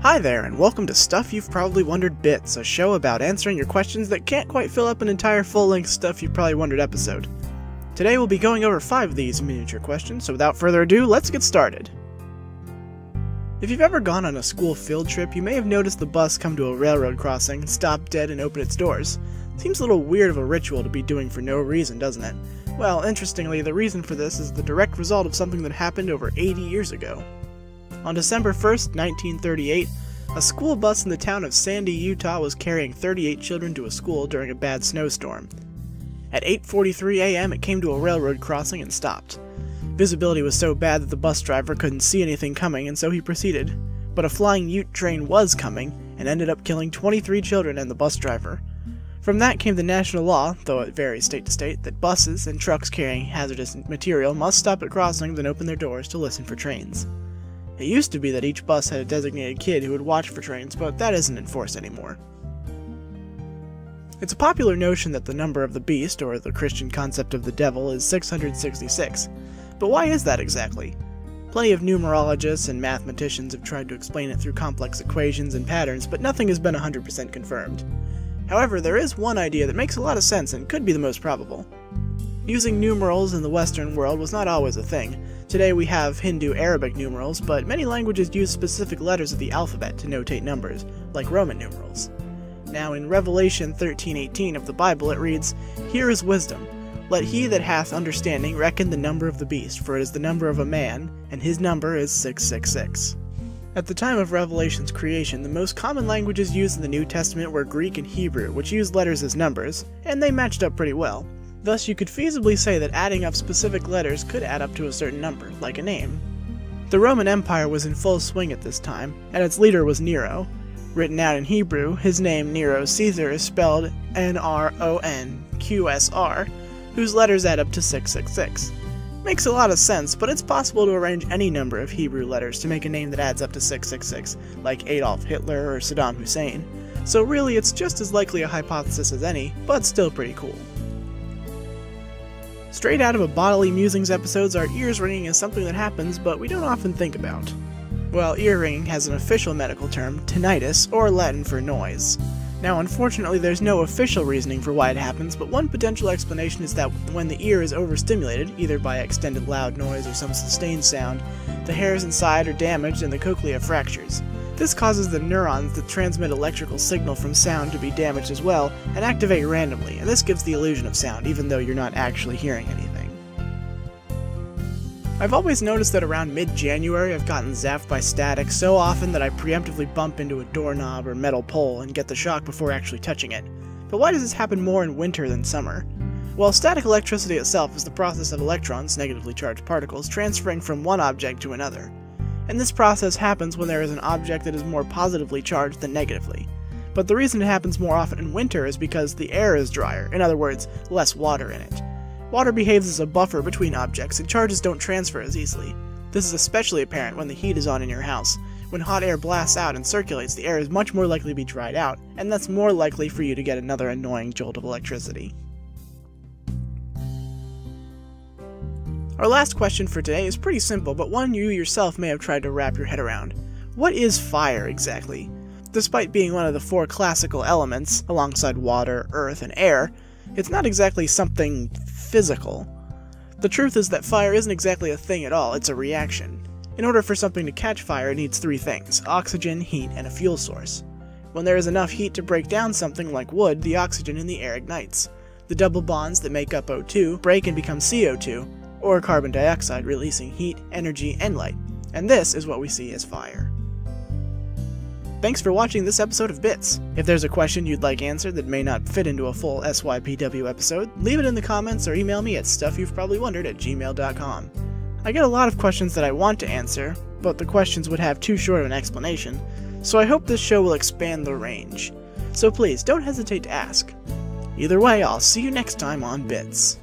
Hi there, and welcome to Stuff You've Probably Wondered Bits, a show about answering your questions that can't quite fill up an entire full-length Stuff You've Probably Wondered episode. Today we'll be going over 5 of these miniature questions, so without further ado, let's get started. If you've ever gone on a school field trip, you may have noticed the bus come to a railroad crossing, stop dead, and open its doors. Seems a little weird of a ritual to be doing for no reason, doesn't it? Well, interestingly, the reason for this is the direct result of something that happened over 80 years ago. On December 1st, 1938, a school bus in the town of Sandy, Utah was carrying 38 children to a school during a bad snowstorm. At 8:43 a.m. it came to a railroad crossing and stopped. Visibility was so bad that the bus driver couldn't see anything coming, and so he proceeded. But a flying Ute train was coming, and ended up killing 23 children and the bus driver. From that came the national law, though it varies state to state, that buses and trucks carrying hazardous material must stop at crossings and open their doors to listen for trains. It used to be that each bus had a designated kid who would watch for trains, but that isn't enforced anymore. It's a popular notion that the number of the beast, or the Christian concept of the devil, is 666. But why is that exactly? Plenty of numerologists and mathematicians have tried to explain it through complex equations and patterns, but nothing has been 100% confirmed. However, there is one idea that makes a lot of sense and could be the most probable. Using numerals in the Western world was not always a thing. Today we have Hindu-Arabic numerals, but many languages use specific letters of the alphabet to notate numbers, like Roman numerals. Now in Revelation 13:18 of the Bible it reads, "Here is wisdom. Let he that hath understanding reckon the number of the beast, for it is the number of a man, and his number is 666. At the time of Revelation's creation, the most common languages used in the New Testament were Greek and Hebrew, which used letters as numbers, and they matched up pretty well. Thus, you could feasibly say that adding up specific letters could add up to a certain number, like a name. The Roman Empire was in full swing at this time, and its leader was Nero. Written out in Hebrew, his name, Nero Caesar, is spelled Nronqsr, whose letters add up to 666. Makes a lot of sense, but it's possible to arrange any number of Hebrew letters to make a name that adds up to 666, like Adolf Hitler or Saddam Hussein. So really, it's just as likely a hypothesis as any, but still pretty cool. Straight out of a Bodily Musings episodes, our ears ringing is something that happens, but we don't often think about. Well, ear ringing has an official medical term, tinnitus, or Latin for noise. Now, unfortunately, there's no official reasoning for why it happens, but one potential explanation is that when the ear is overstimulated, either by extended loud noise or some sustained sound, the hairs inside are damaged and the cochlea fractures. This causes the neurons that transmit electrical signal from sound to be damaged as well, and activate randomly, and this gives the illusion of sound, even though you're not actually hearing anything. I've always noticed that around mid-January I've gotten zapped by static so often that I preemptively bump into a doorknob or metal pole and get the shock before actually touching it. But why does this happen more in winter than summer? Well, static electricity itself is the process of electrons, negatively charged particles, transferring from one object to another. And this process happens when there is an object that is more positively charged than negatively. But the reason it happens more often in winter is because the air is drier, in other words, less water in it. Water behaves as a buffer between objects, and charges don't transfer as easily. This is especially apparent when the heat is on in your house. When hot air blasts out and circulates, the air is much more likely to be dried out, and that's more likely for you to get another annoying jolt of electricity. Our last question for today is pretty simple, but one you yourself may have tried to wrap your head around. What is fire exactly? Despite being one of the 4 classical elements, alongside water, earth, and air, it's not exactly something physical. The truth is that fire isn't exactly a thing at all, it's a reaction. In order for something to catch fire, it needs 3 things: oxygen, heat, and a fuel source. When there is enough heat to break down something like wood, the oxygen in the air ignites. The double bonds that make up O2 break and become CO2, or carbon dioxide, releasing heat, energy, and light. And this is what we see as fire. Thanks for watching this episode of Bits. If there's a question you'd like answered that may not fit into a full SYPW episode, leave it in the comments or email me at stuffyou'veprobablywondered@gmail.com. I get a lot of questions that I want to answer, but the questions would have too short of an explanation, so I hope this show will expand the range. So please, don't hesitate to ask. Either way, I'll see you next time on Bits.